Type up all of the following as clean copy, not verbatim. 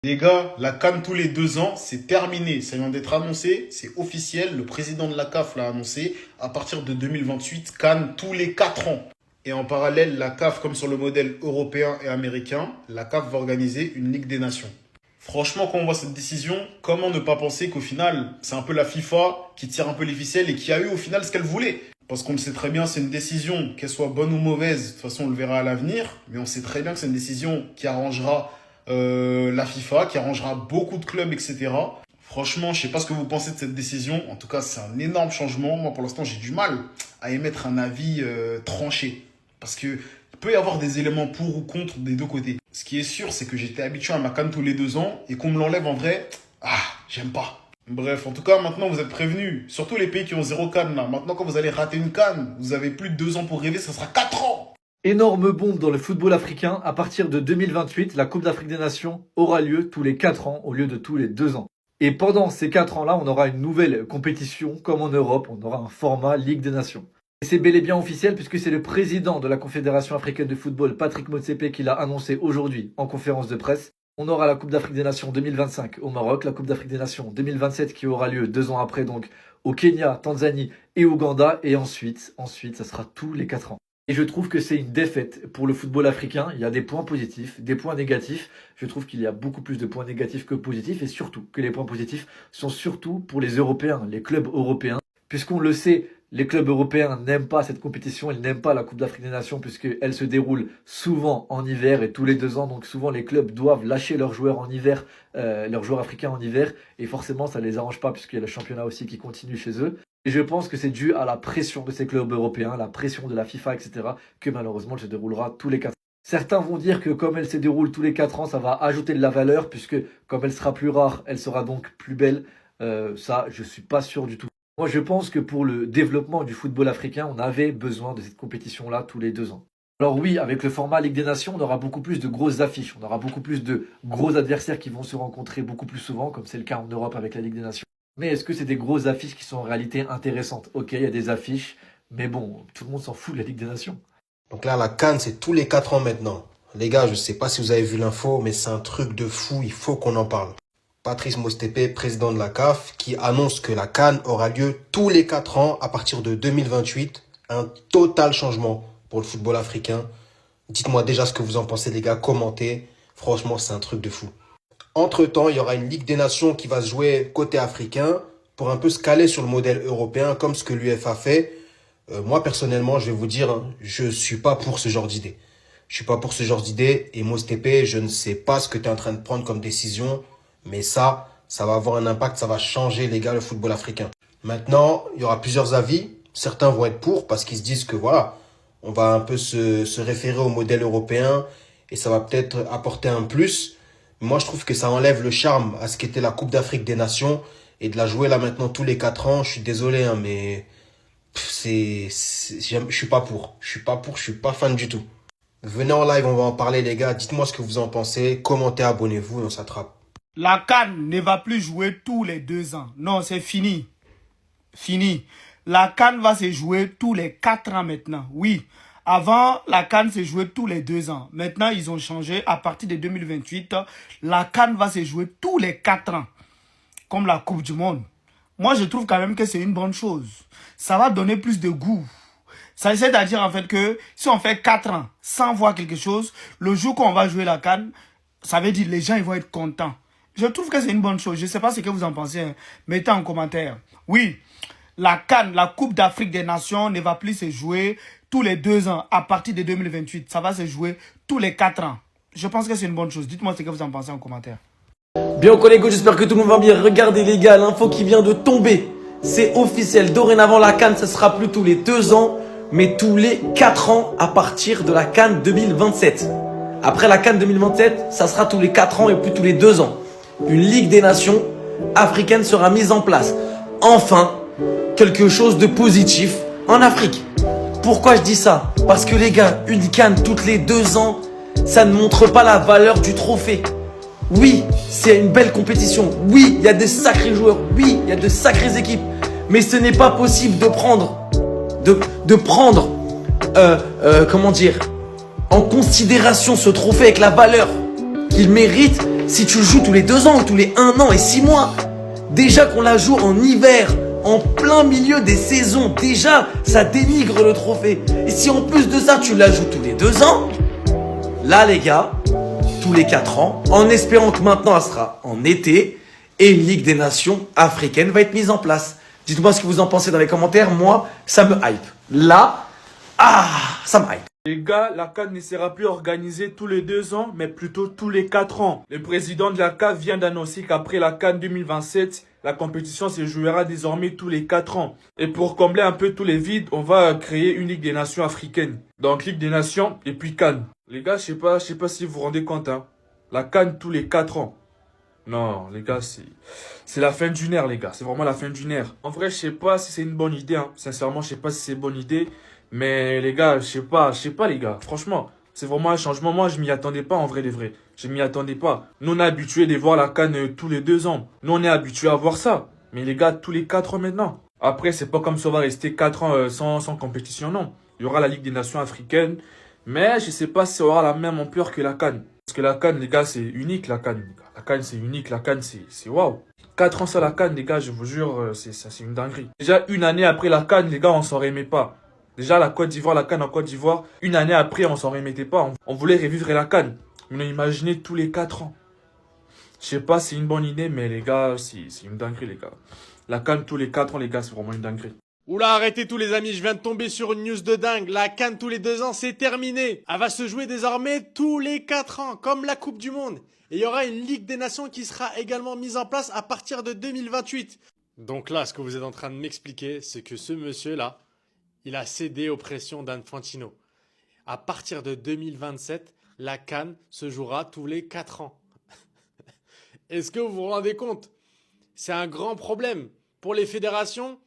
Les gars, la CAN tous les 2 ans, c'est terminé. Ça vient d'être annoncé, c'est officiel. Le président de la CAF l'a annoncé. À partir de 2028, CAN tous les 4 ans. Et en parallèle, la CAF, comme sur le modèle européen et américain, la CAF va organiser une Ligue des Nations. Franchement, quand on voit cette décision, comment ne pas penser qu'au final, c'est un peu la FIFA qui tire un peu les ficelles et qui a eu au final ce qu'elle voulait. Parce qu'on le sait très bien, c'est une décision, qu'elle soit bonne ou mauvaise, de toute façon on le verra à l'avenir, mais on sait très bien que c'est une décision qui arrangera la FIFA, qui arrangera beaucoup de clubs, etc. Franchement, je sais pas ce que vous pensez de cette décision. En tout cas, c'est un énorme changement. Moi, pour l'instant, j'ai du mal à émettre un avis tranché. Parce que il peut y avoir des éléments pour ou contre des deux côtés. Ce qui est sûr, c'est que j'étais habitué à ma CAN tous les 2 ans et qu'on me l'enlève en vrai, j'aime pas. Bref, en tout cas, maintenant vous êtes prévenus. Surtout les pays qui ont 0 CAN là. Maintenant, quand vous allez rater une CAN, vous avez plus de 2 ans pour rêver, ça sera 4 ans. Énorme bombe dans le football africain. À partir de 2028, la Coupe d'Afrique des Nations aura lieu tous les 4 ans au lieu de tous les 2 ans. Et pendant ces 4 ans-là, on aura une nouvelle compétition, comme en Europe, on aura un format Ligue des Nations. Et c'est bel et bien officiel puisque c'est le président de la Confédération africaine de football, Patrick Motsepe, qui l'a annoncé aujourd'hui en conférence de presse. On aura la Coupe d'Afrique des Nations 2025 au Maroc, la Coupe d'Afrique des Nations 2027 qui aura lieu 2 ans après, donc au Kenya, Tanzanie et Ouganda. Et ensuite, ça sera tous les 4 ans. Et je trouve que c'est une défaite pour le football africain. Il y a des points positifs, des points négatifs. Je trouve qu'il y a beaucoup plus de points négatifs que positifs et surtout que les points positifs sont surtout pour les Européens, les clubs européens. Puisqu'on le sait, les clubs européens n'aiment pas cette compétition, ils n'aiment pas la Coupe d'Afrique des Nations puisqu'elle se déroule souvent en hiver et tous les 2 ans. Donc souvent les clubs doivent lâcher leurs joueurs en hiver, leurs joueurs africains en hiver. Et forcément ça les arrange pas puisqu'il y a le championnat aussi qui continue chez eux. Et je pense que c'est dû à la pression de ces clubs européens, la pression de la FIFA, etc. que malheureusement elle se déroulera tous les 4 ans. Certains vont dire que comme elle se déroule tous les 4 ans, ça va ajouter de la valeur puisque comme elle sera plus rare, elle sera donc plus belle. Ça, je suis pas sûr du tout. Moi, je pense que pour le développement du football africain, on avait besoin de cette compétition-là tous les 2 ans. Alors oui, avec le format Ligue des Nations, on aura beaucoup plus de grosses affiches, on aura beaucoup plus de gros adversaires qui vont se rencontrer beaucoup plus souvent, comme c'est le cas en Europe avec la Ligue des Nations. Mais est-ce que c'est des grosses affiches qui sont en réalité intéressantes? Ok, il y a des affiches, mais bon, tout le monde s'en fout de la Ligue des Nations. Donc là, la CAN, c'est tous les 4 ans maintenant. Les gars, je sais pas si vous avez vu l'info, mais c'est un truc de fou, il faut qu'on en parle. Patrice Motsepe, président de la CAF, qui annonce que la CAN aura lieu tous les 4 ans à partir de 2028. Un total changement pour le football africain. Dites-moi déjà ce que vous en pensez, les gars, commentez. Franchement, c'est un truc de fou. Entre-temps, il y aura une Ligue des Nations qui va se jouer côté africain pour un peu se caler sur le modèle européen, comme ce que l'UEFA fait. Moi, personnellement, je vais vous dire, je suis pas pour ce genre d'idée. Je suis pas pour ce genre d'idée. Et Motsepe, je ne sais pas ce que tu es en train de prendre comme décision. Mais ça va avoir un impact, ça va changer, les gars, le football africain. Maintenant, il y aura plusieurs avis. Certains vont être pour parce qu'ils se disent que voilà, on va un peu se référer au modèle européen et ça va peut-être apporter un plus. Moi, je trouve que ça enlève le charme à ce qu'était la Coupe d'Afrique des Nations et de la jouer là maintenant tous les 4 ans. Je suis désolé, hein, mais je suis pas pour. Je suis pas fan du tout. Venez en live, on va en parler, les gars. Dites-moi ce que vous en pensez. Commentez, abonnez-vous et on s'attrape. La CAN ne va plus jouer tous les 2 ans. Non, c'est fini. Fini. La CAN va se jouer tous les 4 ans maintenant. Oui. Avant, la CAN se jouait tous les 2 ans. Maintenant, ils ont changé. À partir de 2028, la CAN va se jouer tous les 4 ans. Comme la Coupe du Monde. Moi, je trouve quand même que c'est une bonne chose. Ça va donner plus de goût. Ça essaie de dire en fait que si on fait 4 ans sans voir quelque chose, le jour qu'on va jouer la CAN, ça veut dire les gens ils vont être contents. Je trouve que c'est une bonne chose. Je ne sais pas ce que vous en pensez. Hein. Mettez en commentaire. Oui, la CAN, la Coupe d'Afrique des Nations, ne va plus se jouer tous les 2 ans à partir de 2028. Ça va se jouer tous les 4 ans. Je pense que c'est une bonne chose. Dites-moi ce que vous en pensez en commentaire. Bien collègues, j'espère que tout le monde va bien. Regardez les gars, l'info qui vient de tomber. C'est officiel. Dorénavant, la CAN, ce sera plus tous les 2 ans, mais tous les 4 ans à partir de la CAN 2027. Après la CAN 2027, ça sera tous les 4 ans et plus tous les 2 ans. Une Ligue des Nations africaine sera mise en place. Enfin, quelque chose de positif en Afrique. Pourquoi je dis ça? Parce que les gars, une CAN toutes les 2 ans, ça ne montre pas la valeur du trophée. Oui, c'est une belle compétition. Oui, il y a des sacrés joueurs. Oui, il y a de sacrées équipes. Mais ce n'est pas possible de prendre, comment dire, en considération ce trophée avec la valeur qu'il mérite si tu le joues tous les 2 ans ou tous les 1 an et 6 mois. Déjà qu'on la joue en hiver, en plein milieu des saisons, déjà ça dénigre le trophée. Et si en plus de ça tu la joues tous les 2 ans, là les gars, tous les 4 ans, en espérant que maintenant elle sera en été et une Ligue des Nations africaine va être mise en place. Dites-moi ce que vous en pensez dans les commentaires, moi ça me hype. Là, ça me hype. Les gars, la CAN ne sera plus organisée tous les 2 ans, mais plutôt tous les 4 ans. Le président de la CAF vient d'annoncer qu'après la CAN 2027, la compétition se jouera désormais tous les 4 ans. Et pour combler un peu tous les vides, on va créer une Ligue des Nations africaine. Donc Ligue des Nations et puis CAN. Les gars, je sais pas si vous vous rendez compte, hein. La CAN tous les 4 ans. Non, les gars, c'est la fin d'une ère, les gars. C'est vraiment la fin d'une ère. En vrai, je sais pas si c'est une bonne idée, hein. Sincèrement, je sais pas si c'est une bonne idée. Mais les gars, je sais pas les gars. Franchement, c'est vraiment un changement. Moi, je m'y attendais pas en vrai de vrai. Je m'y attendais pas. Nous, on est habitués de voir la CAN tous les 2 ans. Nous, on est habitués à voir ça. Mais les gars, tous les 4 ans maintenant. Après, c'est pas comme si on va rester 4 ans sans compétition, non. Il y aura la Ligue des Nations africaines. Mais je sais pas si ça aura la même ampleur que la CAN. Parce que la CAN, les gars, c'est unique, la CAN. La CAN, c'est unique. La CAN, c'est waouh. 4 ans sans la CAN, les gars, je vous jure, c'est une dinguerie. Déjà, une année après la CAN, les gars, on s'en remet pas. Déjà, la Côte d'Ivoire, la CAN en Côte d'Ivoire, une année après, on s'en remettait pas. On voulait revivre la CAN. Mais imaginez tous les 4 ans. Je sais pas si c'est une bonne idée, mais les gars, c'est une dinguerie, les gars. La CAN tous les 4 ans, les gars, c'est vraiment une dinguerie. Oula, arrêtez tous les amis, je viens de tomber sur une news de dingue. La CAN tous les 2 ans, c'est terminé. Elle va se jouer désormais tous les 4 ans, comme la Coupe du Monde. Et il y aura une Ligue des Nations qui sera également mise en place à partir de 2028. Donc là, ce que vous êtes en train de m'expliquer, c'est que ce monsieur-là, il a cédé aux pressions d'Infantino. À partir de 2027, la CAN se jouera tous les 4 ans. Est-ce que vous vous rendez compte? C'est un grand problème pour les fédérations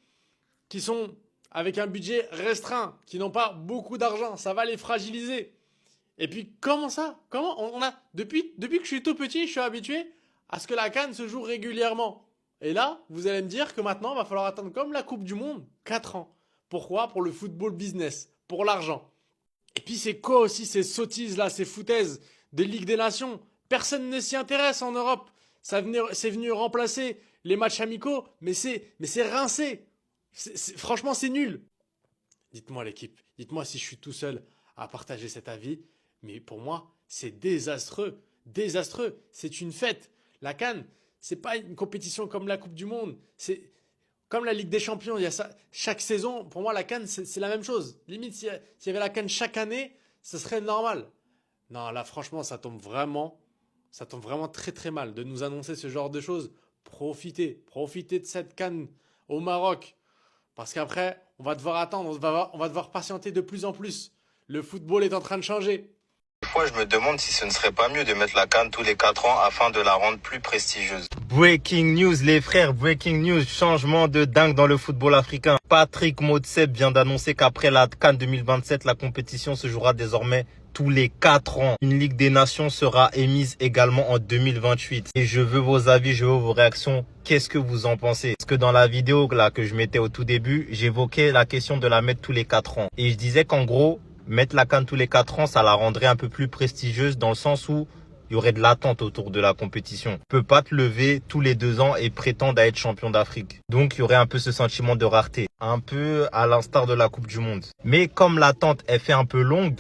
qui sont avec un budget restreint, qui n'ont pas beaucoup d'argent. Ça va les fragiliser. Et puis, comment ça? Comment on a depuis que je suis tout petit, je suis habitué à ce que la CAN se joue régulièrement. Et là, vous allez me dire que maintenant, il va falloir attendre comme la Coupe du Monde, 4 ans. Pourquoi? Pour le football business, pour l'argent. Et puis c'est quoi aussi ces sottises là, ces foutaises de Ligue des Nations? Personne ne s'y intéresse en Europe. C'est venu remplacer les matchs amicaux, mais c'est rincé. Franchement, c'est nul. Dites-moi l'équipe, dites-moi si je suis tout seul à partager cet avis, mais pour moi, c'est désastreux. Désastreux, c'est une fête. La CAN, c'est pas une compétition comme la Coupe du Monde, c'est comme la Ligue des Champions, il y a ça chaque saison. Pour moi, la CAN, c'est la même chose. Limite, s'il y avait la CAN chaque année, ce serait normal. Non, là, franchement, ça tombe vraiment très très mal de nous annoncer ce genre de choses. Profitez de cette CAN au Maroc. Parce qu'après, on va devoir attendre, on va devoir patienter de plus en plus. Le football est en train de changer. Des fois, je me demande si ce ne serait pas mieux de mettre la CAN tous les 4 ans afin de la rendre plus prestigieuse. Breaking news les frères, breaking news, changement de dingue dans le football africain. Patrick Motsepe vient d'annoncer qu'après la CAN 2027, la compétition se jouera désormais tous les 4 ans. Une Ligue des Nations sera émise également en 2028. Et je veux vos avis, je veux vos réactions. Qu'est-ce que vous en pensez? Parce que dans la vidéo là que je mettais au tout début, j'évoquais la question de la mettre tous les 4 ans. Et je disais qu'en gros, mettre la CAN tous les 4 ans, ça la rendrait un peu plus prestigieuse dans le sens où il y aurait de l'attente autour de la compétition. Tu peux pas te lever tous les 2 ans et prétendre à être champion d'Afrique. Donc, il y aurait un peu ce sentiment de rareté. Un peu à l'instar de la Coupe du Monde. Mais comme l'attente est fait un peu longue,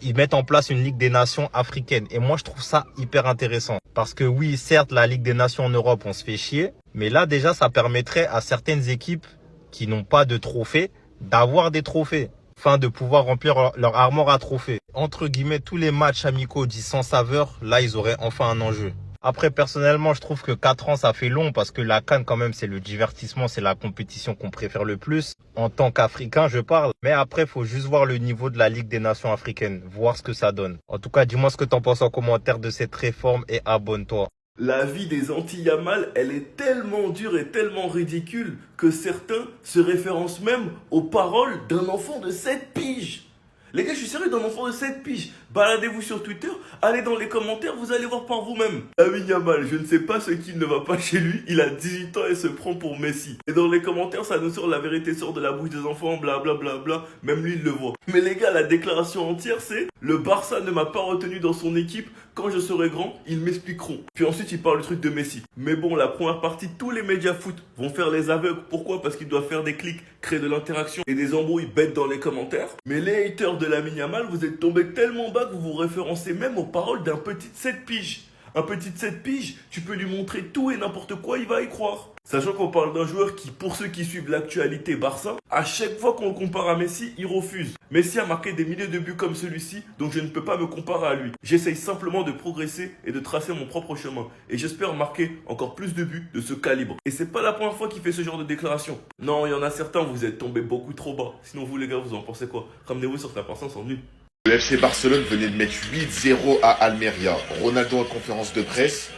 ils mettent en place une Ligue des Nations africaine. Et moi, je trouve ça hyper intéressant. Parce que oui, certes, la Ligue des Nations en Europe, on se fait chier. Mais là, déjà, ça permettrait à certaines équipes qui n'ont pas de trophées d'avoir des trophées. Afin de pouvoir remplir leur armoire à trophées. Entre guillemets, tous les matchs amicaux dits sans saveur, là, ils auraient enfin un enjeu. Après, personnellement, je trouve que 4 ans, ça fait long parce que la CAN, quand même, c'est le divertissement, c'est la compétition qu'on préfère le plus. En tant qu'Africain, je parle. Mais après, il faut juste voir le niveau de la Ligue des Nations africaines, voir ce que ça donne. En tout cas, dis-moi ce que t'en penses en commentaire de cette réforme et abonne-toi. La vie des Antillamal, elle est tellement dure et tellement ridicule que certains se référencent même aux paroles d'un enfant de 7 piges. Les gars, je suis sérieux, d'un enfant de 7 piges. Baladez-vous sur Twitter, allez dans les commentaires, vous allez voir par vous-même. Lamine Yamal, je ne sais pas ce qui ne va pas chez lui, il a 18 ans et se prend pour Messi. Et dans les commentaires, ça nous sort la vérité sort de la bouche des enfants, blablabla, même lui il le voit. Mais les gars, la déclaration entière c'est « Le Barça ne m'a pas retenu dans son équipe, quand je serai grand, ils m'expliqueront. » Puis ensuite il parle du truc de Messi. Mais bon, la première partie, tous les médias foot vont faire les aveugles. Pourquoi? Parce qu'ils doivent faire des clics, créer de l'interaction et des embrouilles bêtes dans les commentaires. Mais les haters de Lamine Yamal, vous êtes tombés tellement bas que vous vous référencez même aux paroles d'un petit 7 piges. Un petit 7 piges, tu peux lui montrer tout et n'importe quoi, il va y croire. Sachant qu'on parle d'un joueur qui, pour ceux qui suivent l'actualité Barça, à chaque fois qu'on le compare à Messi, il refuse. Messi a marqué des milliers de buts comme celui-ci, donc je ne peux pas me comparer à lui. J'essaye simplement de progresser et de tracer mon propre chemin. Et j'espère marquer encore plus de buts de ce calibre. Et c'est pas la première fois qu'il fait ce genre de déclaration. Non, il y en a certains, vous êtes tombés beaucoup trop bas. Sinon vous les gars, vous en pensez quoi? Ramenez-vous sur ta personne sans nul. Le FC Barcelone venait de mettre 8-0 à Almeria. Ronaldo en conférence de presse.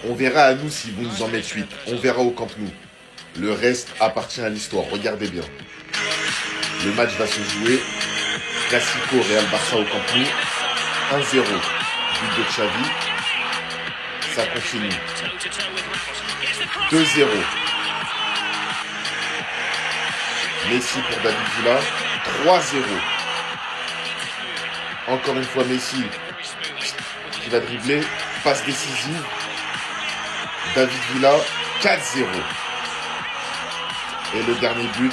On verra à nous s'ils vont nous en mettre 8. On verra au Camp Nou. Le reste appartient à l'histoire. Regardez bien. Le match va se jouer. Classico Real Barça au Camp Nou. 1-0. But de Xavi. Ça continue. 2-0. Messi pour David Villa. 3-0. Encore une fois Messi qui va dribbler, passe décisive, David Villa, 4-0. Et le dernier but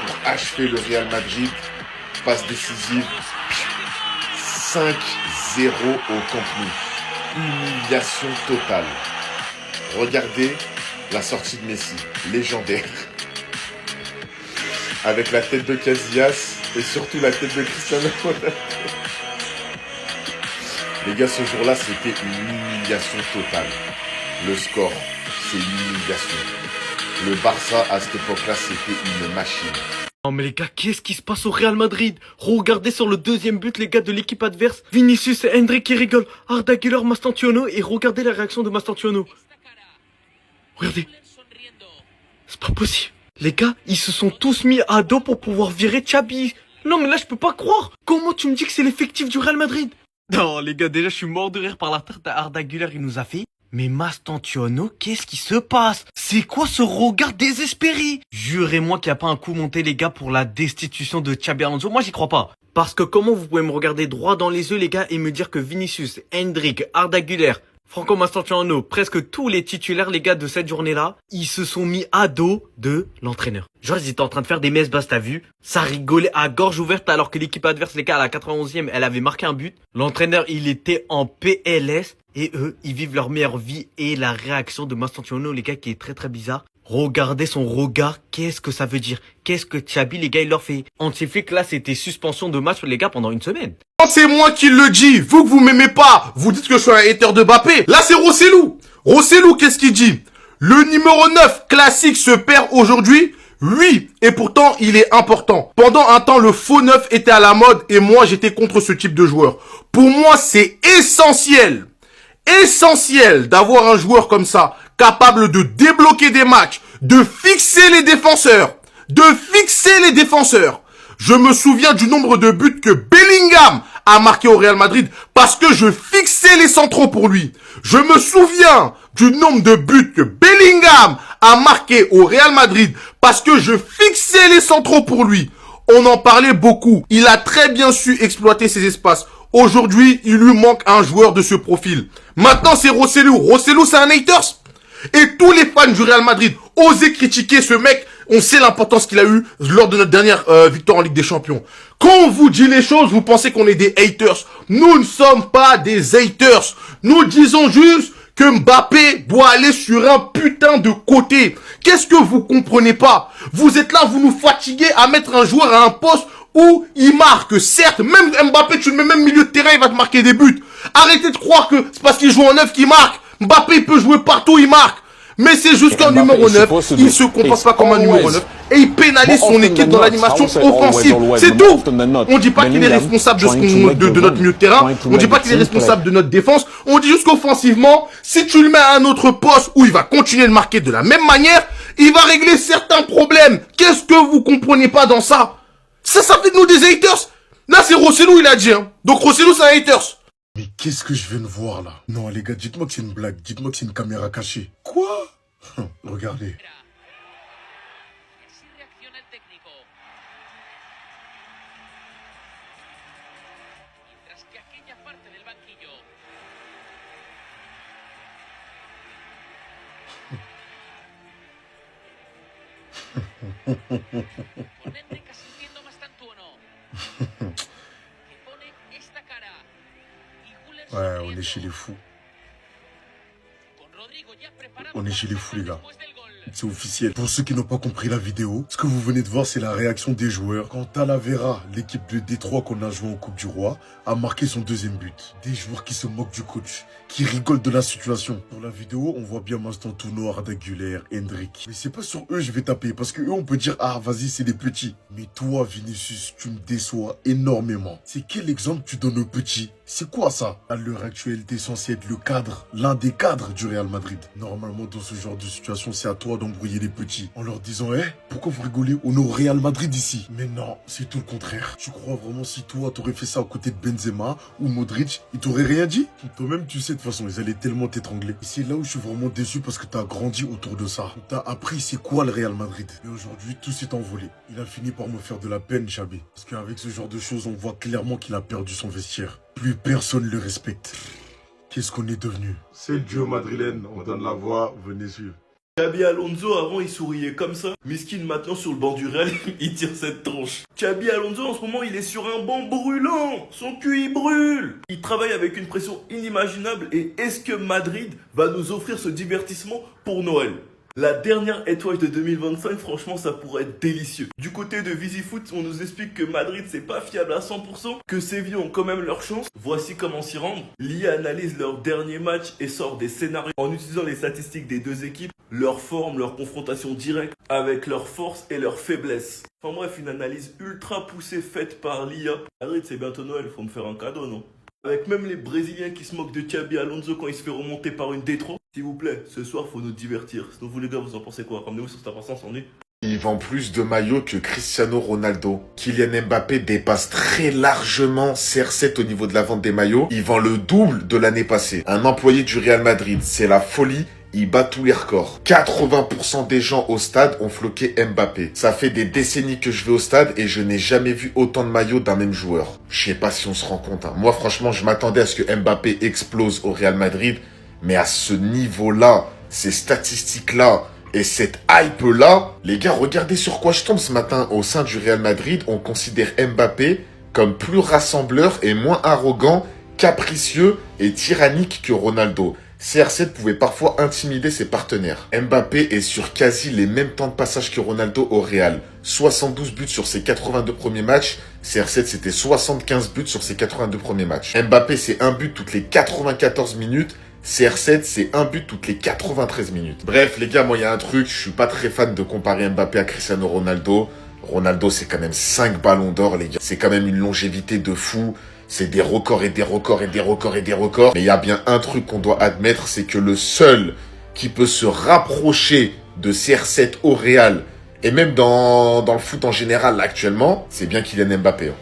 pour achever le Real Madrid, passe décisive, 5-0 au Camp Nou. Humiliation totale. Regardez la sortie de Messi, légendaire. Avec la tête de Casillas et surtout la tête de Cristiano Ronaldo. Les gars, ce jour-là, c'était une humiliation totale. Le score, c'est une humiliation. Le Barça, à cette époque-là, c'était une machine. Non mais les gars, qu'est-ce qui se passe au Real Madrid? Regardez sur le deuxième but les gars de l'équipe adverse. Vinicius et Hendrik qui rigolent. Arda Güler, Mastantuono. Et regardez la réaction de Mastantuono. Regardez. C'est pas possible. Les gars, ils se sont tous mis à dos pour pouvoir virer Xabi. Non mais là, je peux pas croire. Comment tu me dis que c'est l'effectif du Real Madrid? Non les gars, déjà je suis mort de rire par la tarte à Arda Güler il nous a fait. Mais Mastantuono, qu'est-ce qui se passe? C'est quoi ce regard désespéré? Jurez-moi qu'il n'y a pas un coup monté les gars pour la destitution de Xabi Alonso. Moi j'y crois pas. Parce que comment vous pouvez me regarder droit dans les yeux les gars et me dire que Vinicius, Hendrik, Arda Güler, Franco Mastantuono, presque tous les titulaires les gars de cette journée-là, ils se sont mis à dos de l'entraîneur. Genre ils étaient en train de faire des messes basses, t'as vu? Ça rigolait à gorge ouverte alors que l'équipe adverse les gars à la 91e elle avait marqué un but. L'entraîneur il était en PLS et eux ils vivent leur meilleure vie et la réaction de Mastantuono les gars qui est très très bizarre. Regardez son regard, qu'est-ce que ça veut dire? Qu'est-ce que Xabi les gars il leur fait? Antifique là c'était suspension de match les gars pendant une semaine. C'est moi qui le dis, vous que vous m'aimez pas, vous dites que je suis un hater de Mbappé. Là c'est Rossellou. Rossellou qu'est-ce qu'il dit? Le numéro 9 classique se perd aujourd'hui. Oui, et pourtant il est important. Pendant un temps le faux 9 était à la mode et moi j'étais contre ce type de joueur. Pour moi c'est essentiel d'avoir un joueur comme ça, capable de débloquer des matchs, de fixer les défenseurs. Je me souviens du nombre de buts que Bellingham a marqué au Real Madrid parce que je fixais les centraux pour lui. Je me souviens du nombre de buts que Bellingham a marqué au Real Madrid parce que je fixais les centraux pour lui. On en parlait beaucoup. Il a très bien su exploiter ses espaces. Aujourd'hui, il lui manque un joueur de ce profil. Maintenant, c'est Rossellou. Rossellou, c'est un haters. Et tous les fans du Real Madrid osaient critiquer ce mec. On sait l'importance qu'il a eu lors de notre dernière victoire en Ligue des Champions. Quand on vous dit les choses, vous pensez qu'on est des haters. Nous ne sommes pas des haters. Nous disons juste que Mbappé doit aller sur un putain de côté. Qu'est-ce que vous comprenez pas? Vous êtes là, vous nous fatiguez à mettre un joueur à un poste où il marque. Certes, même Mbappé, tu le mets même milieu de terrain, il va te marquer des buts. Arrêtez de croire que c'est parce qu'il joue en 9 qu'il marque. Mbappé, il peut jouer partout, il marque. Mais c'est juste qu'un numéro 9, il se comporte pas comme un numéro 9 et il pénalise son équipe dans l'animation offensive. C'est tout. On dit pas qu'il est responsable de notre milieu de terrain. On dit pas qu'il est responsable de notre défense. On dit juste qu'offensivement, si tu le mets à un autre poste où il va continuer de marquer de la même manière, il va régler certains problèmes. Qu'est-ce que vous comprenez pas dans ça? Ça fait de nous des haters. Là, c'est Rossellou, il a dit. Donc Rossellou, c'est un haters. Mais qu'est-ce que je viens de voir là? Non les gars, dites-moi que c'est une blague, dites-moi que c'est une caméra cachée. Quoi? Regardez. Ouais, on est chez les fous. On est chez les fous, les gars. C'est officiel. Pour ceux qui n'ont pas compris la vidéo, ce que vous venez de voir, c'est la réaction des joueurs quand Talavera, l'équipe de Détroit qu'on a joué en Coupe du Roi, a marqué son deuxième but. Des joueurs qui se moquent du coach, qui rigolent de la situation. Dans la vidéo, on voit bien Mastantuono, Arda Güler, Hendrick. Mais c'est pas sur eux je vais taper, parce que eux on peut dire, ah vas-y c'est les petits. Mais toi Vinicius, tu me déçois énormément. C'est quel exemple tu donnes aux petits? C'est quoi ça? À l'heure actuelle, t'es censé être le cadre, l'un des cadres du Real Madrid. Normalement, dans ce genre de situation, c'est à toi d'embrouiller les petits. En leur disant, pourquoi vous rigolez? On est au Real Madrid ici. Mais non, c'est tout le contraire. Tu crois vraiment si toi, t'aurais fait ça à côté de Benzema ou Modric, ils t'auraient rien dit? Toi-même, tu sais, de toute façon, ils allaient tellement t'étrangler. Et c'est là où je suis vraiment déçu parce que t'as grandi autour de ça. T'as appris c'est quoi le Real Madrid. Et aujourd'hui, tout s'est envolé. Il a fini par me faire de la peine, Xabi. Parce qu'avec ce genre de choses, on voit clairement qu'il a perdu son vestiaire. Plus personne le respecte. Qu'est-ce qu'on est devenu? C'est le duo madrilène, on donne la voix, venez suivre. Xabi Alonso, avant il souriait comme ça. Miskin, maintenant sur le bord du Real, il tire cette tronche. Xabi Alonso, en ce moment, il est sur un banc brûlant. Son cul, il brûle. Il travaille avec une pression inimaginable. Et est-ce que Madrid va nous offrir ce divertissement pour Noël? La dernière étoile de 2025, franchement, ça pourrait être délicieux. Du côté de VisiFoot, on nous explique que Madrid, c'est pas fiable à 100%, que Séville ont quand même leur chance. Voici comment s'y rendre. L'IA analyse leur dernier match et sort des scénarios en utilisant les statistiques des deux équipes, leur forme, leur confrontation directe, avec leurs forces et leurs faiblesses. Enfin bref, une analyse ultra poussée faite par l'IA. Madrid, c'est bientôt Noël, faut me faire un cadeau, non? Avec même les Brésiliens qui se moquent de Xabi Alonso quand il se fait remonter par une Détroit. S'il vous plaît, ce soir, faut nous divertir. Sinon, vous les gars, vous en pensez quoi? Ramenez-vous sur cette avancée, on s'ennuie. Il vend plus de maillots que Cristiano Ronaldo. Kylian Mbappé dépasse très largement CR7 au niveau de la vente des maillots. Il vend le double de l'année passée. Un employé du Real Madrid, c'est la folie. Il bat tous les records. 80% des gens au stade ont floqué Mbappé. Ça fait des décennies que je vais au stade et je n'ai jamais vu autant de maillots d'un même joueur. Je sais pas si on se rend compte. Moi, franchement, je m'attendais à ce que Mbappé explose au Real Madrid. Mais à ce niveau-là, ces statistiques-là et cette hype-là, les gars, regardez sur quoi je tombe ce matin. Au sein du Real Madrid, on considère Mbappé comme plus rassembleur et moins arrogant, capricieux et tyrannique que Ronaldo. CR7 pouvait parfois intimider ses partenaires. Mbappé est sur quasi les mêmes temps de passage que Ronaldo au Real. 72 buts sur ses 82 premiers matchs. CR7 c'était 75 buts sur ses 82 premiers matchs. Mbappé c'est un but toutes les 94 minutes. CR7 c'est un but toutes les 93 minutes. Bref les gars, moi il y a un truc, je suis pas très fan de comparer Mbappé à Cristiano Ronaldo. Ronaldo c'est quand même 5 ballons d'or les gars. C'est quand même une longévité de fou. C'est des records et des records et des records et des records. Mais il y a bien un truc qu'on doit admettre, c'est que le seul qui peut se rapprocher de CR7 au Real, et même dans le foot en général là, actuellement, c'est bien Kylian Mbappé.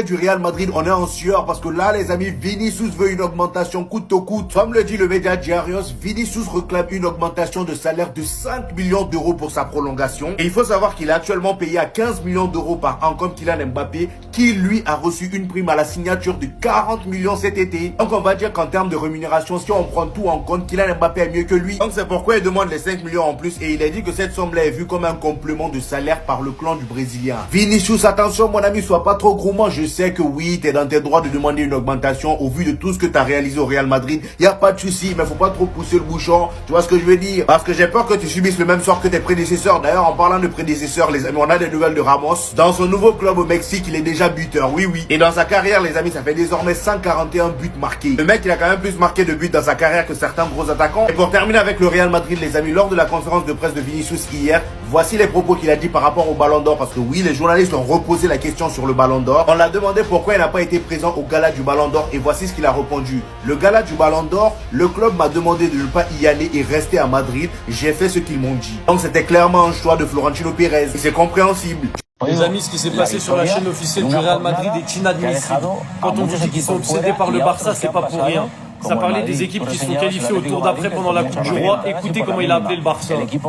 Du Real Madrid, on est en sueur parce que là, les amis, Vinicius veut une augmentation coûte que coûte. Comme le dit le média Diarios, Vinicius réclame une augmentation de salaire de 5 millions d'euros pour sa prolongation. Et il faut savoir qu'il est actuellement payé à 15 millions d'euros par an comme Kylian Mbappé, qui lui a reçu une prime à la signature de 40 millions cet été. Donc on va dire qu'en termes de rémunération, si on prend tout en compte, Kylian Mbappé est mieux que lui. Donc c'est pourquoi il demande les 5 millions en plus et il a dit que cette somme-là est vue comme un complément de salaire par le clan du Brésilien. Vinicius, attention mon ami, sois pas trop gourmand. Je sais que oui, t'es dans tes droits de demander une augmentation au vu de tout ce que t'as réalisé au Real Madrid. Y a pas de souci, mais faut pas trop pousser le bouchon. Tu vois ce que je veux dire? Parce que j'ai peur que tu subisses le même sort que tes prédécesseurs. D'ailleurs, en parlant de prédécesseurs, les amis, on a des nouvelles de Ramos. Dans son nouveau club au Mexique, il est déjà buteur. Oui, oui. Et dans sa carrière, les amis, ça fait désormais 141 buts marqués. Le mec, il a quand même plus marqué de buts dans sa carrière que certains gros attaquants. Et pour terminer avec le Real Madrid, les amis, lors de la conférence de presse de Vinicius hier, voici les propos qu'il a dit par rapport au Ballon d'Or. Parce que oui, les journalistes ont reposé la question sur le Ballon d'Or. On l'a demandé pourquoi il n'a pas été présent au gala du Ballon d'Or et voici ce qu'il a répondu. Le gala du Ballon d'Or, le club m'a demandé de ne pas y aller et rester à Madrid. J'ai fait ce qu'ils m'ont dit. Donc c'était clairement un choix de Florentino Pérez et c'est compréhensible. Les amis, ce qui s'est passé sur la chaîne officielle du Real Madrid est inadmissible. Quand on dit qu'ils sont obsédés par le Barça, c'est pas pour rien. Ça parlait des équipes qui sont qualifiées au tour d'après pendant la Coupe du Roi. Écoutez comment il a appelé le Barça. L'équipe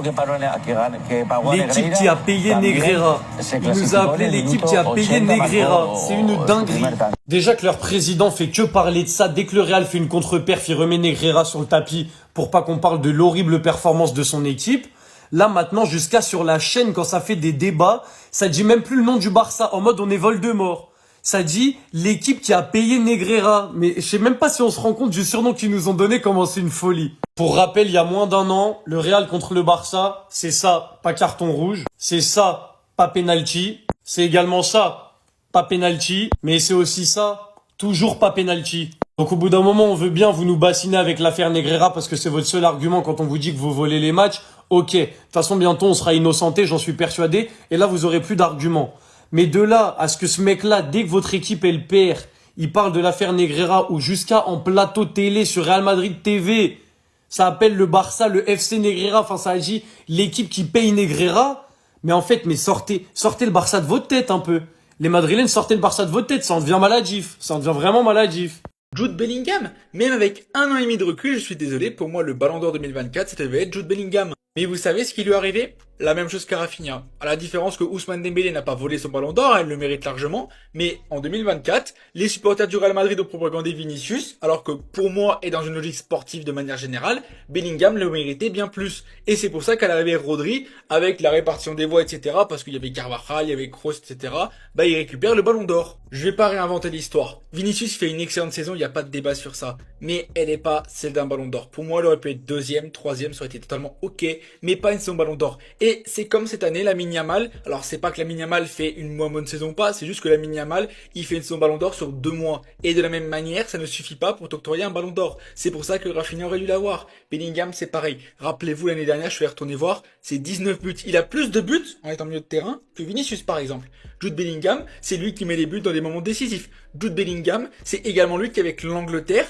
qui a payé Negreira. Il nous a appelé l'équipe qui a payé Negreira. C'est une dinguerie. Déjà que leur président fait que parler de ça. Dès que le Real fait une contre-perf, il remet Negreira sur le tapis pour pas qu'on parle de l'horrible performance de son équipe. Là maintenant, jusqu'à sur la chaîne, quand ça fait des débats, ça dit même plus le nom du Barça, en mode on est Voldemort. Ça dit l'équipe qui a payé Negreira. Mais je sais même pas si on se rend compte du surnom qu'ils nous ont donné, comment c'est une folie. Pour rappel, il y a moins d'un an, le Real contre le Barça, c'est ça, pas carton rouge. C'est ça, pas penalty. C'est également ça, pas penalty. Mais c'est aussi ça, toujours pas penalty. Donc au bout d'un moment, on veut bien vous nous bassiner avec l'affaire Negreira parce que c'est votre seul argument quand on vous dit que vous volez les matchs. Ok, de toute façon bientôt on sera innocenté, j'en suis persuadé, et là vous aurez plus d'arguments. Mais de là à ce que ce mec-là, dès que votre équipe elle perd, il parle de l'affaire Negreira ou jusqu'à en plateau télé sur Real Madrid TV, ça appelle le Barça, le FC Negreira, enfin ça dit l'équipe qui paye Negreira. Mais en fait, sortez le Barça de votre tête un peu. Les Madrilènes, sortez le Barça de votre tête, ça en devient maladif, ça en devient vraiment maladif. Jude Bellingham, même avec 1 an et demi de recul, je suis désolé, pour moi le Ballon d'Or 2024, ça devait être Jude Bellingham. Mais vous savez ce qui lui est arrivé? La même chose qu'à Rafinha. À la différence que Ousmane Dembélé n'a pas volé son Ballon d'Or, elle le mérite largement. Mais en 2024, les supporters du Real Madrid ont propagandé Vinicius, alors que pour moi, et dans une logique sportive de manière générale, Bellingham le méritait bien plus. Et c'est pour ça qu'à l'arrivée Rodri, avec la répartition des voix, etc., parce qu'il y avait Carvajal, il y avait Kroos, etc., bah il récupère le Ballon d'Or. Je vais pas réinventer l'histoire. Vinicius fait une excellente saison, il n'y a pas de débat sur ça. Mais elle n'est pas celle d'un Ballon d'Or. Pour moi, elle aurait pu être 2e, 3e, ça aurait été totalement ok, mais pas une saison Ballon d'Or. Et c'est comme cette année, Lamine Yamal. Alors c'est pas que Lamine Yamal fait une moins bonne saison ou pas, c'est juste que Lamine Yamal, il fait une saison Ballon d'Or sur 2 mois. Et de la même manière, ça ne suffit pas pour t'octroyer un Ballon d'Or. C'est pour ça que Rafinha aurait dû l'avoir. Bellingham, c'est pareil. Rappelez-vous, l'année dernière, je suis retourné voir, c'est 19 buts. Il a plus de buts en étant milieu de terrain que Vinicius, par exemple. Jude Bellingham, c'est lui qui met les buts dans des moments décisifs. Jude Bellingham, c'est également lui qui, avec l'Angleterre,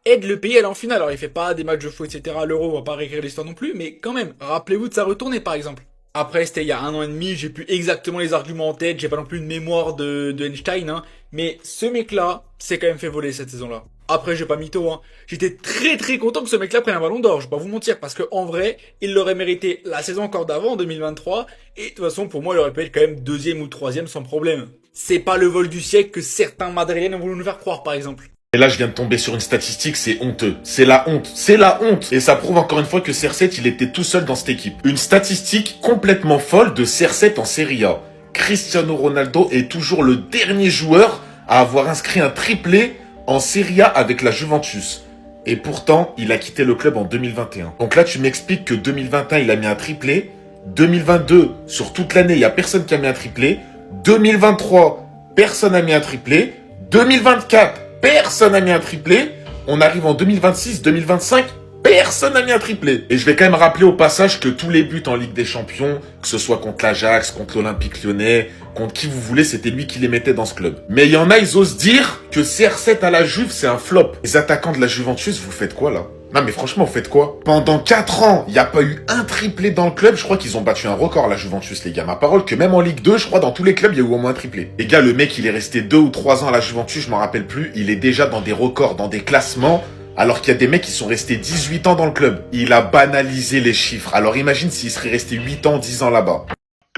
aide le pays à aller en finale. Alors il fait pas des matchs de foot, etc. à l'Euro, on va pas réécrire l'histoire non plus, mais quand même, rappelez-vous de sa retournée, par exemple. Après, c'était il y a 1 an et demi, j'ai plus exactement les arguments en tête, j'ai pas non plus une mémoire de Einstein, hein, mais ce mec-là s'est quand même fait voler cette saison-là. Après, j'ai pas mytho, hein. J'étais très content que ce mec-là prenne un Ballon d'Or, je vais pas vous mentir, parce que en vrai, il l'aurait mérité la saison encore d'avant, en 2023, et de toute façon, pour moi, il aurait pu être quand même 2e ou 3e sans problème. C'est pas le vol du siècle que certains Madrilènes ont voulu nous faire croire, par exemple. Et là, je viens de tomber sur une statistique, c'est honteux. C'est la honte. C'est la honte. Et ça prouve encore une fois que CR7, il était tout seul dans cette équipe. Une statistique complètement folle de CR7 en Serie A. Cristiano Ronaldo est toujours le dernier joueur à avoir inscrit un triplé en Serie A avec la Juventus. Et pourtant, il a quitté le club en 2021. Donc là, tu m'expliques que 2021, il a mis un triplé. 2022, sur toute l'année, il n'y a personne qui a mis un triplé. 2023, personne n'a mis un triplé. 2024, personne n'a mis un triplé. On arrive en 2026, 2025, personne n'a mis un triplé. Et je vais quand même rappeler au passage que tous les buts en Ligue des Champions, que ce soit contre l'Ajax, contre l'Olympique Lyonnais, contre qui vous voulez, c'était lui qui les mettait dans ce club. Mais il y en a, ils osent dire que CR7 à la Juve, c'est un flop. Les attaquants de la Juventus, vous faites quoi là? Non mais franchement, vous faites quoi? Pendant 4 ans, il n'y a pas eu un triplé dans le club. Je crois qu'ils ont battu un record, la Juventus, les gars. Ma parole, que même en Ligue 2, je crois, dans tous les clubs, il y a eu au moins un triplé. Les gars, le mec, il est resté 2 ou 3 ans à la Juventus, je m'en rappelle plus. Il est déjà dans des records, dans des classements, alors qu'il y a des mecs qui sont restés 18 ans dans le club. Il a banalisé les chiffres. Alors imagine s'il serait resté 8 ans, 10 ans là-bas.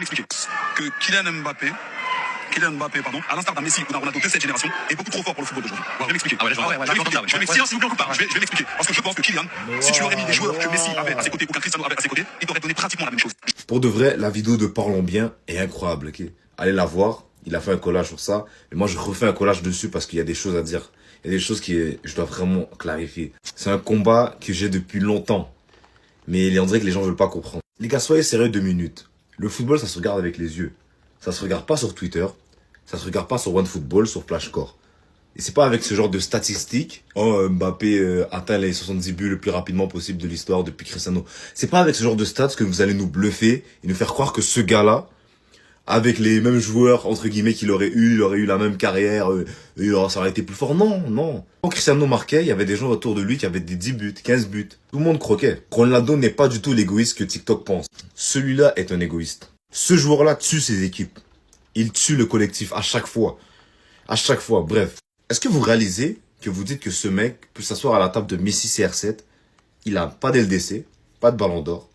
Expliquer que Kylian Mbappé, à l'instar d'un Messi ou d'un Ronaldo de cette génération, est beaucoup trop fort pour le football d'aujourd'hui. Je vais m'expliquer. Je vais m'expliquer, s'il vous plaît, on coupe pas. Je vais m'expliquer. Parce que je pense que Kylian, si tu aurais mis des joueurs que Messi avait à ses côtés ou qu'un Cristiano avait à ses côtés, il t'aurait donné pratiquement la même chose. Pour de vrai, la vidéo de Parlons Bien est incroyable, ok? Allez la voir. Il a fait un collage sur ça. Mais moi, je refais un collage dessus parce qu'il y a des choses à dire. Il y a des choses je dois vraiment clarifier. C'est un combat que j'ai depuis longtemps. Mais on dirait que les gens veulent pas comprendre. Les gars, soyez sérieux 2 minutes. Le football, ça se regarde avec les yeux. Ça se regarde pas sur Twitter. Ça se regarde pas sur OneFootball, sur Flashcore. Et c'est pas avec ce genre de statistiques. Oh, Mbappé atteint les 70 buts le plus rapidement possible de l'histoire depuis Cristiano. C'est pas avec ce genre de stats que vous allez nous bluffer et nous faire croire que ce gars-là, avec les mêmes joueurs, entre guillemets, il aurait eu la même carrière, ça aurait été plus fort. Non. Quand Cristiano marquait, il y avait des gens autour de lui qui avaient des 10 buts, 15 buts. Tout le monde croquait. Ronaldo n'est pas du tout l'égoïste que TikTok pense. Celui-là est un égoïste. Ce joueur-là tue ses équipes. Il tue le collectif à chaque fois. À chaque fois, bref. Est-ce que vous réalisez que vous dites que ce mec peut s'asseoir à la table de Messi CR7, il a pas d'LDC, pas de ballon d'or,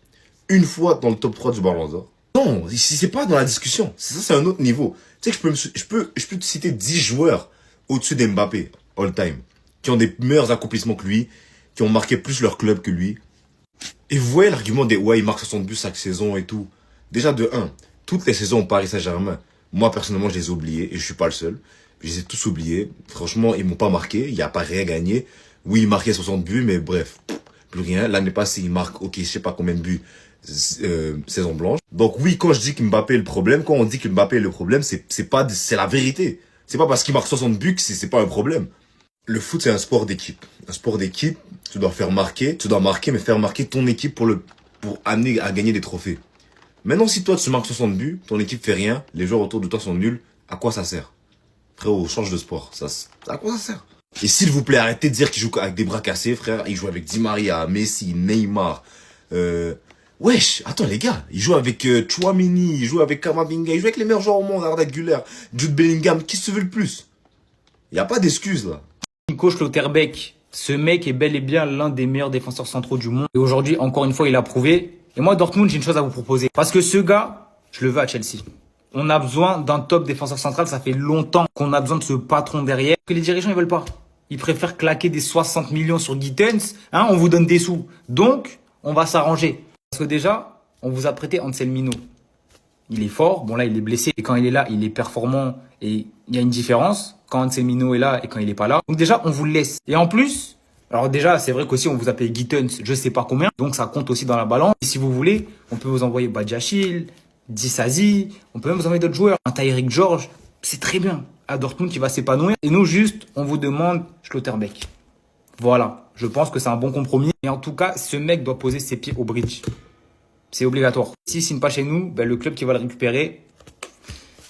une fois dans le top 3 du ballon d'or? Non, c'est pas dans la discussion. Ça, c'est un autre niveau. Tu sais que je peux te citer 10 joueurs au-dessus d'Mbappé, all time, qui ont des meilleurs accomplissements que lui, qui ont marqué plus leur club que lui. Et vous voyez l'argument des ouais, il marque 60 buts chaque saison et tout. Déjà de 1, toutes les saisons au Paris Saint-Germain, moi personnellement je les ai oubliées et je suis pas le seul. Je les ai tous oubliés. Franchement, ils m'ont pas marqué, il n'y a pas rien gagné. Oui, il marquait 60 buts, mais bref, plus rien. L'année passée, il marque, ok, je sais pas combien de buts, saison blanche. Donc oui, quand je dis que Mbappé est le problème, quand on dit que Mbappé est le problème, c'est la vérité. C'est pas parce qu'il marque 60 buts que c'est pas un problème. Le foot, c'est un sport d'équipe. Un sport d'équipe, tu dois marquer, mais faire marquer ton équipe pour amener à gagner des trophées. Maintenant, si toi, tu marques 60 buts, ton équipe fait rien, les joueurs autour de toi sont nuls, à quoi ça sert? Frérot, change de sport. À quoi ça sert? Et s'il vous plaît, arrêtez de dire qu'il joue avec des bras cassés, frère. Il joue avec Di Maria, Messi, Neymar. Wesh, attends les gars, il joue avec Chouameni, il joue avec Kamavinga, il joue avec les meilleurs joueurs au monde, Arda Güler, Jude Bellingham. Qui se veut le plus? Y a pas d'excuses là. Nico Schlotterbeck, ce mec est bel et bien l'un des meilleurs défenseurs centraux du monde. Et aujourd'hui, encore une fois, il a prouvé. Et moi, Dortmund, j'ai une chose à vous proposer. Parce que ce gars, je le veux à Chelsea. On a besoin d'un top défenseur central. Ça fait longtemps qu'on a besoin de ce patron derrière. Que les dirigeants, ils veulent pas. Ils préfèrent claquer des 60 millions sur Gittens. Hein, on vous donne des sous. Donc, on va s'arranger. Parce que déjà, on vous a prêté Anselmino. Il est fort. Bon, là, il est blessé. Et quand il est là, il est performant. Et il y a une différence quand Anselmino est là et quand il est pas là. Donc déjà, on vous le laisse. Et en plus, alors déjà, c'est vrai qu'aussi, on vous a payé Gittens, je sais pas combien. Donc, ça compte aussi dans la balance. Et si vous voulez, on peut vous envoyer Badiachil, Disasi, on peut même vous envoyer d'autres joueurs. Un Tyrick George, c'est très bien. À Dortmund, qui va s'épanouir. Et nous, juste, on vous demande Schlotterbeck. Voilà. Je pense que c'est un bon compromis. Et en tout cas, ce mec doit poser ses pieds au bridge. C'est obligatoire. S'il signe pas chez nous, ben, le club qui va le récupérer,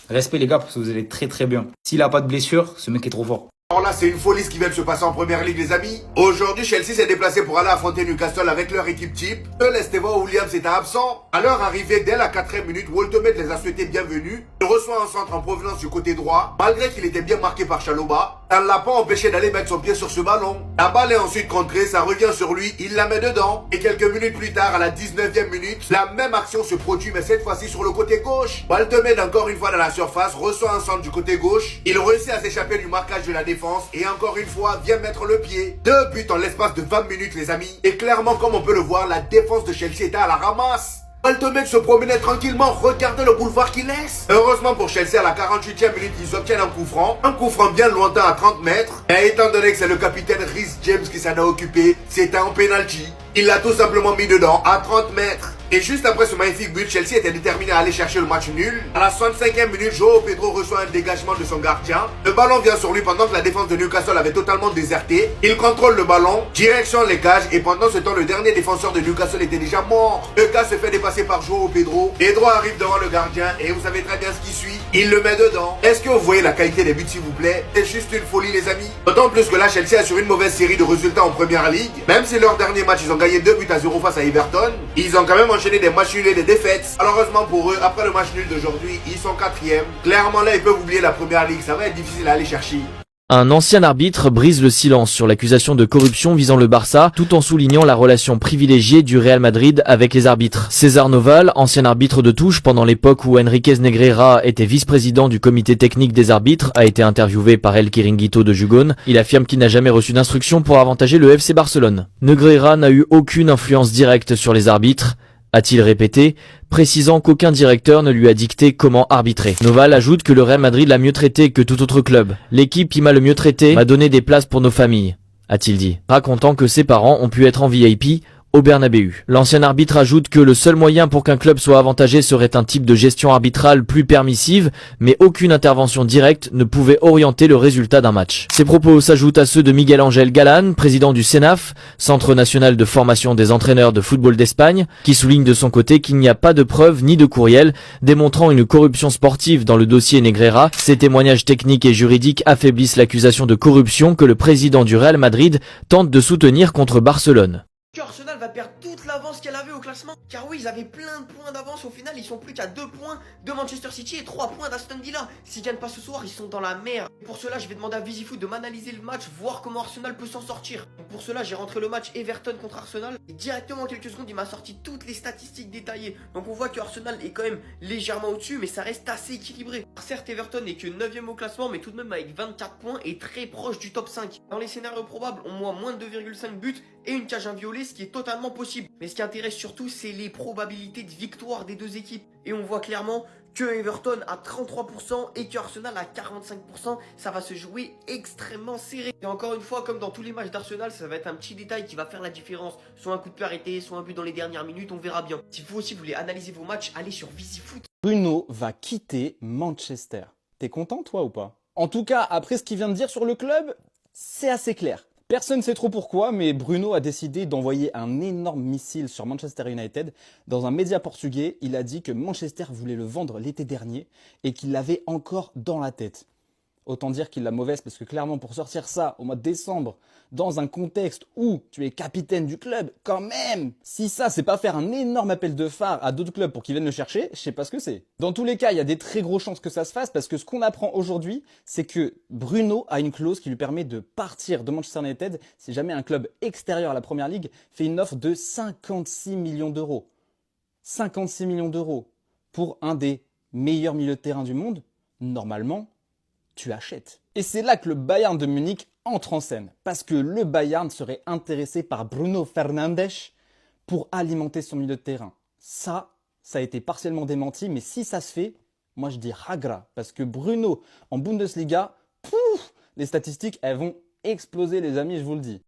respect les gars, parce que vous allez très très bien. S'il a pas de blessure, ce mec est trop fort. Alors là, c'est une folie ce qui vient de se passer en première ligue, les amis. Aujourd'hui, Chelsea s'est déplacé pour aller affronter Newcastle avec leur équipe type. Esteban Williams était absent. À leur arrivée, dès la 4e minute, Walter Med les a souhaité bienvenue. Il reçoit un centre en provenance du côté droit. Malgré qu'il était bien marqué par Chalobah, ça ne l'a pas empêché d'aller mettre son pied sur ce ballon. La balle est ensuite contrée, ça revient sur lui, il la met dedans. Et quelques minutes plus tard, à la 19e minute, la même action se produit, mais cette fois-ci sur le côté gauche. Walter Med, encore une fois dans la surface, reçoit un centre du côté gauche. Il réussit à s'échapper du marquage de la défense et encore une fois vient mettre le pied. 2 buts en l'espace de 20 minutes, les amis. Et clairement, comme on peut le voir, la défense de Chelsea était à la ramasse. Walter se promenait tranquillement, regardez le boulevard qu'il laisse. Heureusement pour Chelsea, à la 48e minute, ils obtiennent un coup franc bien lointain à 30 mètres. Et étant donné que c'est le capitaine Reece James qui s'en a occupé, c'était un penalty. Il l'a tout simplement mis dedans à 30 mètres. Et juste après ce magnifique but, Chelsea était déterminé à aller chercher le match nul. À la 65e minute, João Pedro reçoit un dégagement de son gardien. Le ballon vient sur lui pendant que la défense de Newcastle avait totalement déserté. Il contrôle le ballon, direction les cages, et pendant ce temps, le dernier défenseur de Newcastle était déjà mort. Le gars se fait dépasser par João Pedro. Pedro arrive devant le gardien, et vous savez très bien ce qui suit. Il le met dedans. Est-ce que vous voyez la qualité des buts, s'il vous plaît? C'est juste une folie, les amis. D'autant plus que là, Chelsea a sur une mauvaise série de résultats en première ligue. Même si leur dernier match, ils ont gagné 2-0 face à Everton, ils ont quand même enchaîné des matchs nuls et des défaites. Malheureusement pour eux, après le match nul d'aujourd'hui, ils sont 4e. Clairement là, ils peuvent oublier la première ligue. Ça va être difficile à aller chercher. Un ancien arbitre brise le silence sur l'accusation de corruption visant le Barça, tout en soulignant la relation privilégiée du Real Madrid avec les arbitres. César Noval, ancien arbitre de touche pendant l'époque où Enriquez Negreira était vice-président du comité technique des arbitres, a été interviewé par El Chiringuito de Jugón. Il affirme qu'il n'a jamais reçu d'instruction pour avantager le FC Barcelone. Negreira n'a eu aucune influence directe sur les arbitres, a-t-il répété, précisant qu'aucun directeur ne lui a dicté comment arbitrer. Noval ajoute que le Real Madrid l'a mieux traité que tout autre club. L'équipe qui m'a le mieux traité m'a donné des places pour nos familles, a-t-il dit, racontant que ses parents ont pu être en VIP au Bernabéu. L'ancien arbitre ajoute que le seul moyen pour qu'un club soit avantagé serait un type de gestion arbitrale plus permissive, mais aucune intervention directe ne pouvait orienter le résultat d'un match. Ces propos s'ajoutent à ceux de Miguel Ángel Galán, président du CENAF, Centre national de formation des entraîneurs de football d'Espagne, qui souligne de son côté qu'il n'y a pas de preuves ni de courriel démontrant une corruption sportive dans le dossier Negreira. Ces témoignages techniques et juridiques affaiblissent l'accusation de corruption que le président du Real Madrid tente de soutenir contre Barcelone. Arsenal va perdre toute l'avance qu'elle avait au classement. Car oui, ils avaient plein de points d'avance. Au final, ils sont plus qu'à 2 points de Manchester City et 3 points d'Aston Villa. S'ils gagnent pas ce soir, ils sont dans la merde. Et pour cela, je vais demander à VisiFoot de m'analyser le match, voir comment Arsenal peut s'en sortir. Donc pour cela, j'ai rentré le match Everton contre Arsenal. Et directement en quelques secondes, il m'a sorti toutes les statistiques détaillées. Donc on voit que Arsenal est quand même légèrement au-dessus, mais ça reste assez équilibré. Certes, Everton n'est que 9ème au classement, mais tout de même avec 24 points et très proche du top 5. Dans les scénarios probables, on voit moins de 2,5 buts et une cage inviolée, ce qui est totalement possible. Mais ce qui intéresse surtout, c'est les probabilités de victoire des deux équipes. Et on voit clairement que Everton a 33% et que Arsenal a 45%. Ça va se jouer extrêmement serré. Et encore une fois, comme dans tous les matchs d'Arsenal, ça va être un petit détail qui va faire la différence. Soit un coup de pied arrêté, soit un but dans les dernières minutes, on verra bien. Si vous aussi voulez analyser vos matchs, allez sur VisiFoot. Bruno va quitter Manchester. T'es content toi ou pas? En tout cas, après ce qu'il vient de dire sur le club, c'est assez clair. Personne ne sait trop pourquoi, mais Bruno a décidé d'envoyer un énorme missile sur Manchester United. Dans un média portugais, il a dit que Manchester voulait le vendre l'été dernier et qu'il l'avait encore dans la tête. Autant dire qu'il l'a mauvaise parce que clairement pour sortir ça au mois de décembre, dans un contexte où tu es capitaine du club, quand même, si ça c'est pas faire un énorme appel de phare à d'autres clubs pour qu'ils viennent le chercher, je sais pas ce que c'est. Dans tous les cas, il y a des très grosses chances que ça se fasse parce que ce qu'on apprend aujourd'hui, c'est que Bruno a une clause qui lui permet de partir de Manchester United si jamais un club extérieur à la Première Ligue fait une offre de 56 millions d'euros. 56 millions d'euros pour un des meilleurs milieux de terrain du monde, normalement, tu achètes. Et c'est là que le Bayern de Munich entre en scène, parce que le Bayern serait intéressé par Bruno Fernandes pour alimenter son milieu de terrain. Ça a été partiellement démenti, mais si ça se fait, moi je dis hagra, parce que Bruno en Bundesliga, pouf, les statistiques elles vont exploser les amis, je vous le dis.